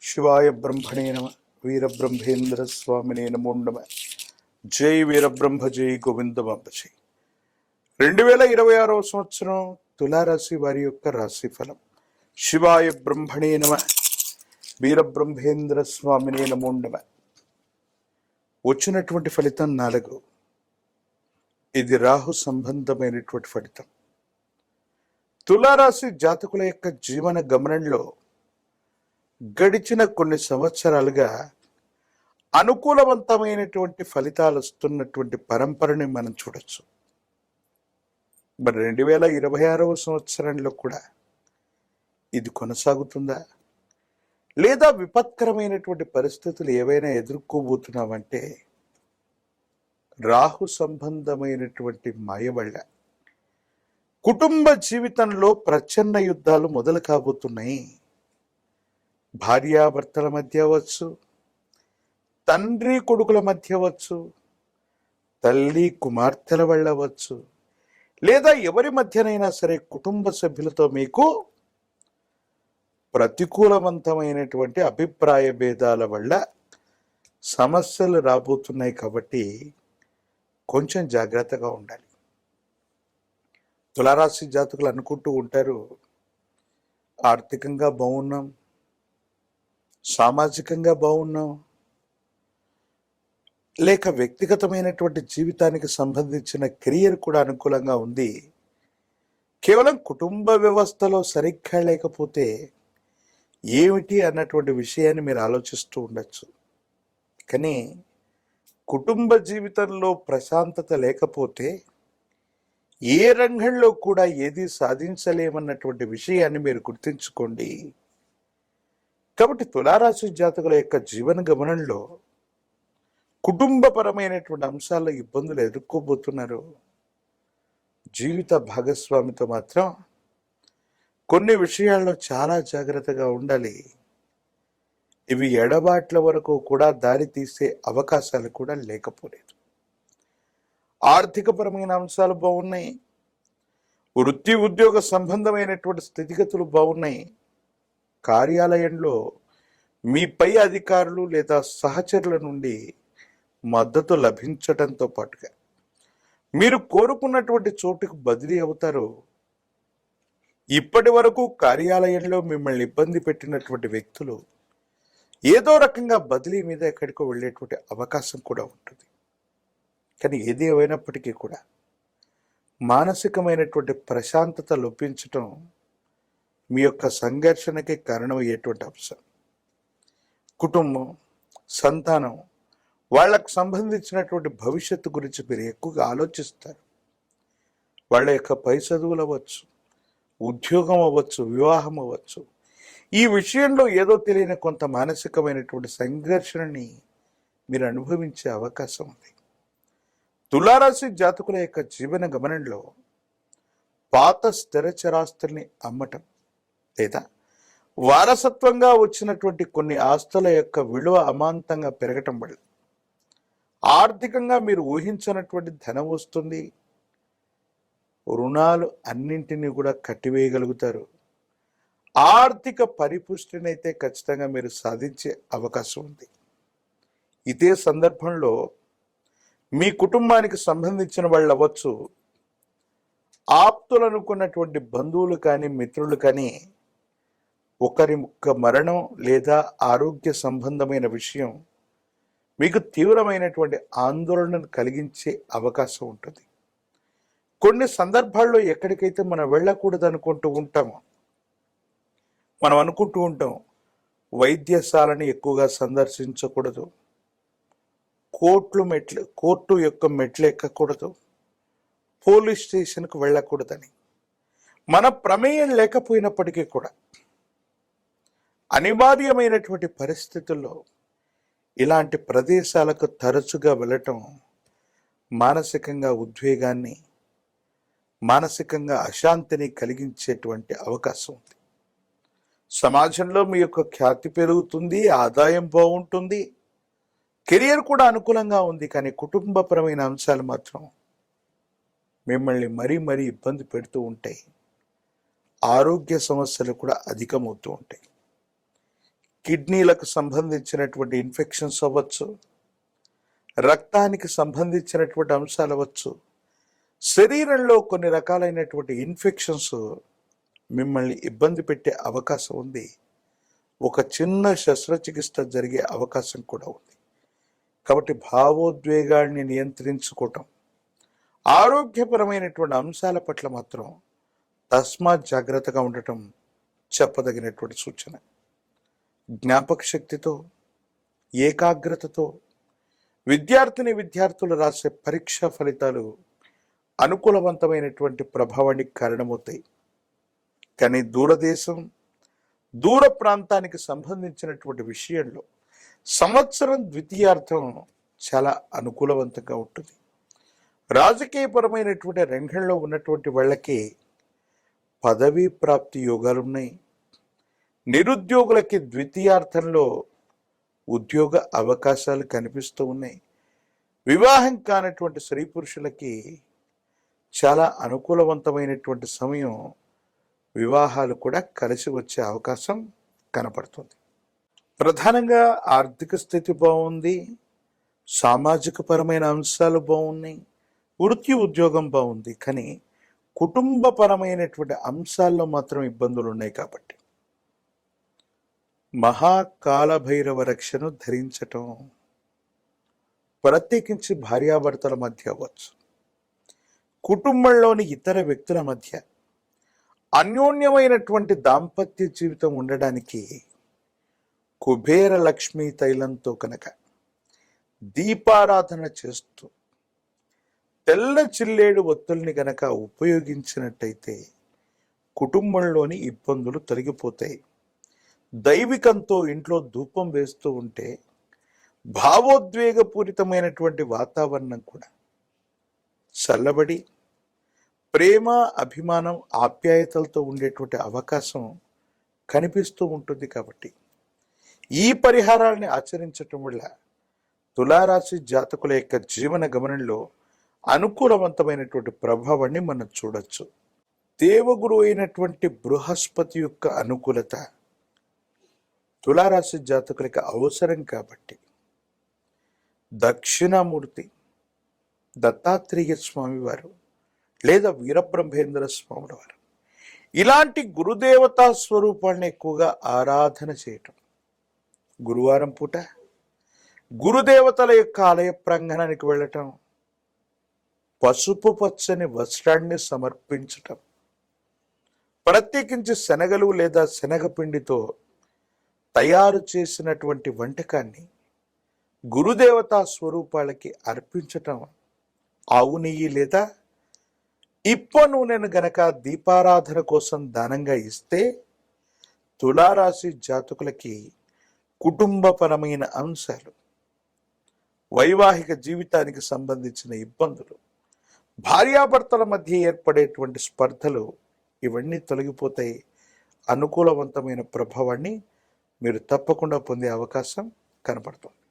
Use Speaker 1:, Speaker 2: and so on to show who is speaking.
Speaker 1: శివాయ బ్రహ్మణే నమ. వీరబ్రహ్మేంద్ర స్వామినే నమో నమ. జై వీరబ్రహ్మ, జై గోవిందమాంబ జై. 2026 సంవత్సరం తులారాశి వారి యొక్క రాశిఫలం. శివాయ బ్రహ్మణే నమ. వీరబ్రహ్మేంద్ర స్వామినే నమో నమ. వచ్చినటువంటి ఫలితం 4. ఇది రాహు సంబంధమైనటువంటి ఫలితం. తులారాశి జాతకుల యొక్క జీవన గమనంలో గడిచిన కొన్ని సంవత్సరాలుగా అనుకూలవంతమైనటువంటి ఫలితాలు వస్తున్నటువంటి పరంపరని మనం చూడొచ్చు. మరి 2026 సంవత్సరంలో కూడా ఇది కొనసాగుతుందా, లేదా విపత్కరమైనటువంటి పరిస్థితులు ఏవైనా ఎదుర్కోబోతున్నామంటే రాహు సంబంధమైనటువంటి మాయ వల్ల కుటుంబ జీవితంలో ప్రచ్ఛన్న యుద్ధాలు మొదలు కాబోతున్నాయి. భార్యాభర్తల మధ్య అవ్వచ్చు, తండ్రి కొడుకుల మధ్య అవ్వచ్చు, తల్లి కుమార్తెల వల్ల అవ్వచ్చు, లేదా ఎవరి మధ్యనైనా సరే కుటుంబ సభ్యులతో మీకు ప్రతికూలవంతమైనటువంటి అభిప్రాయ భేదాల వల్ల సమస్యలు రాబోతున్నాయి. కాబట్టి కొంచెం జాగ్రత్తగా ఉండాలి. తులారాశి జాతకులు అనుకుంటూ ఉంటారు, ఆర్థికంగా బాగున్నాం, సామాజికంగా బాగున్నాం, లేక వ్యక్తిగతమైనటువంటి జీవితానికి సంబంధించిన కెరియర్ కూడా అనుకూలంగా ఉంది, కేవలం కుటుంబ వ్యవస్థలో సరిగ్గా లేకపోతే ఏమిటి అన్నటువంటి విషయాన్ని మీరు ఆలోచిస్తూ ఉండొచ్చు. కానీ కుటుంబ జీవితంలో ప్రశాంతత లేకపోతే ఏ రంగంలో కూడా ఏది సాధించలేమన్నటువంటి విషయాన్ని మీరు గుర్తుంచుకోండి. కాబట్టి తులారాశి జాతకుల యొక్క జీవన గమనంలో కుటుంబపరమైనటువంటి అంశాల్లో ఇబ్బందులు ఎదుర్కోబోతున్నారు. జీవిత భాగస్వామితో మాత్రం కొన్ని విషయాల్లో చాలా జాగ్రత్తగా ఉండాలి. ఇవి ఎడబాట్ల వరకు కూడా దారి తీసే అవకాశాలు కూడా లేకపోలేదు. ఆర్థికపరమైన అంశాలు బాగున్నాయి, వృత్తి ఉద్యోగ సంబంధమైనటువంటి స్థితిగతులు బాగున్నాయి. కార్యాలయంలో మీ పై అధికారులు లేదా సహచరుల నుండి మద్దతు లభించడంతో పాటుగా మీరు కోరుకున్నటువంటి చోటుకు బదిలీ అవుతారు. ఇప్పటి వరకు కార్యాలయంలో మిమ్మల్ని ఇబ్బంది పెట్టినటువంటి వ్యక్తులు ఏదో రకంగా బదిలీ మీద ఎక్కడికో వెళ్ళేటువంటి అవకాశం కూడా ఉంటుంది. కానీ ఏది ఏమైనప్పటికీ కూడా మానసికమైనటువంటి ప్రశాంతత లోపించటం మీ యొక్క సంఘర్షణకి కారణమయ్యేటువంటి అంశం. కుటుంబం, సంతానం, వాళ్ళకు సంబంధించినటువంటి భవిష్యత్తు గురించి మీరు ఎక్కువగా ఆలోచిస్తారు. వాళ్ళ యొక్క పై చదువులు అవ్వచ్చు, ఉద్యోగం అవ్వచ్చు, వివాహం అవ్వచ్చు, ఈ విషయంలో ఏదో తెలియని కొంత మానసికమైనటువంటి సంఘర్షణని మీరు అనుభవించే అవకాశం ఉంది. తులారాశి జాతకుల యొక్క జీవన గమనంలో పాత స్థిరచరాస్తుల్ని అమ్మటం లేదా వారసత్వంగా వచ్చినటువంటి కొన్ని ఆస్తుల యొక్క విలువ అమాంతంగా పెరగటం వల్ల ఆర్థికంగా మీరు ఊహించినటువంటి ధనం వస్తుంది. రుణాలు అన్నింటినీ కూడా కట్టివేయగలుగుతారు. ఆర్థిక పరిపుష్టిని అయితే ఖచ్చితంగా మీరు సాధించే అవకాశం ఉంది. ఇదే సందర్భంలో మీ కుటుంబానికి సంబంధించిన వాళ్ళు అవ్వచ్చు, ఆప్తులు అనుకున్నటువంటి బంధువులు కానీ మిత్రులు కానీ ఒకరి మరణం లేదా ఆరోగ్య సంబంధమైన విషయం మీకు తీవ్రమైనటువంటి ఆందోళనను కలిగించే అవకాశం ఉంటుంది. కొన్ని సందర్భాల్లో ఎక్కడికైతే మనం వెళ్ళకూడదు అనుకుంటూ ఉంటామో, మనం అనుకుంటూ ఉంటాం వైద్యశాలని ఎక్కువగా సందర్శించకూడదు, కోర్టు యొక్క మెట్లు ఎక్కకూడదు, పోలీస్ స్టేషన్కు వెళ్ళకూడదని. మన ప్రమేయం లేకపోయినప్పటికీ కూడా అనివార్యమైనటువంటి పరిస్థితుల్లో ఇలాంటి ప్రదేశాలకు తరచుగా వెళ్ళటం మానసికంగా ఉద్వేగాన్ని, మానసికంగా అశాంతిని కలిగించేటువంటి అవకాశం ఉంది. సమాజంలో మీ యొక్క ఖ్యాతి పెరుగుతుంది, ఆదాయం బాగుంటుంది, కెరియర్ కూడా అనుకూలంగా ఉంది. కానీ కుటుంబపరమైన అంశాలు మాత్రం మిమ్మల్ని మరీ ఇబ్బంది పెడుతూ ఉంటాయి. ఆరోగ్య సమస్యలు కూడా అధికమవుతూ ఉంటాయి. కిడ్నీలకు సంబంధించినటువంటి ఇన్ఫెక్షన్స్ అవ్వచ్చు, రక్తానికి సంబంధించినటువంటి అంశాలు అవ్వచ్చు, శరీరంలో కొన్ని రకాలైనటువంటి ఇన్ఫెక్షన్స్ మిమ్మల్ని ఇబ్బంది పెట్టే అవకాశం ఉంది. ఒక చిన్న శస్త్రచికిత్స జరిగే అవకాశం కూడా ఉంది. కాబట్టి భావోద్వేగాల్ని నియంత్రించుకోవటం, ఆరోగ్యపరమైనటువంటి అంశాల పట్ల మాత్రం తస్మాత్ జాగ్రత్తగా ఉండటం చెప్పదగినటువంటి సూచన. జ్ఞాపక శక్తితో, ఏకాగ్రతతో విద్యార్థులు రాసే పరీక్షా ఫలితాలు అనుకూలవంతమైనటువంటి ప్రభావానికి కారణమవుతాయి. కానీ దూరదేశం, దూర ప్రాంతానికి సంబంధించినటువంటి విషయంలో సంవత్సరం ద్వితీయార్థం చాలా అనుకూలవంతంగా ఉంటుంది. రాజకీయపరమైనటువంటి రంగంలో ఉన్నటువంటి వాళ్ళకి పదవీ ప్రాప్తి యోగాలున్నాయి. నిరుద్యోగులకి ద్వితీయార్థంలో ఉద్యోగ అవకాశాలు కనిపిస్తూ ఉన్నాయి. వివాహం కానటువంటి స్త్రీ పురుషులకి చాలా అనుకూలవంతమైనటువంటి సమయం, వివాహాలు కూడా కలిసి వచ్చే అవకాశం కనపడుతుంది. ప్రధానంగా ఆర్థిక స్థితి బాగుంది, సామాజిక పరమైన అంశాలు బాగున్నాయి, వృత్తి ఉద్యోగం బాగుంది. కానీ కుటుంబపరమైనటువంటి అంశాల్లో మాత్రం ఇబ్బందులు ఉన్నాయి. కాబట్టి మహాకాలభైరవ రక్షను ధరించటం, ప్రత్యేకించి భార్యాభర్తల మధ్య అవ్వచ్చు, కుటుంబంలోని ఇతర వ్యక్తుల మధ్య అన్యోన్యమైనటువంటి దాంపత్య జీవితం ఉండడానికి కుబేర లక్ష్మీ తైలంతో కనుక దీపారాధన చేస్తూ తెల్ల చిల్లేడు ఒత్తుల్ని గనక ఉపయోగించినట్టయితే కుటుంబంలోని ఇబ్బందులు తొలగిపోతాయి. దైవికంతో ఇంట్లో ధూపం వేస్తూ ఉంటే భావోద్వేగపూరితమైనటువంటి వాతావరణం కూడా చల్లబడి ప్రేమ, అభిమానం, ఆప్యాయతలతో ఉండేటువంటి అవకాశం కనిపిస్తూ ఉంటుంది. కాబట్టి ఈ పరిహారాలని ఆచరించటం వల్ల తులారాశి జాతకుల యొక్క జీవన గమనంలో అనుకూలవంతమైనటువంటి ప్రభావాన్ని మనం చూడొచ్చు. దేవగురు అయినటువంటి బృహస్పతి యొక్క అనుకూలత తులారాశి జాతకులకి అవసరం. కాబట్టి దక్షిణామూర్తి దత్తాత్రేయ స్వామి వారు లేదా వీరబ్రహ్మేంద్ర స్వాముల వారు ఇలాంటి గురుదేవతా స్వరూపాన్ని ఎక్కువగా ఆరాధన చేయటం, గురువారం పూట గురుదేవతల యొక్క ఆలయ ప్రాంగణానికి వెళ్ళటం, పసుపు పచ్చని వస్త్రాన్ని సమర్పించటం, ప్రత్యేకించి శనగలు లేదా శనగపిండితో తయారు చేసినటువంటి వంటకాన్ని గురుదేవతా స్వరూపాలకి అర్పించటం, ఆవు నెయ్యి లేదా ఇప్ప నూనెను గనక దీపారాధన కోసం దానంగా ఇస్తే తులారాశి జాతకులకి కుటుంబపరమైన అంశాలు, వైవాహిక జీవితానికి సంబంధించిన ఇబ్బందులు, భార్యాభర్తల మధ్య ఏర్పడేటువంటి స్పర్ధలు ఇవన్నీ తొలగిపోతాయి. అనుకూలవంతమైన ప్రభావాన్ని మీరు తప్పకుండా పొందే అవకాశం కనపడుతుంది.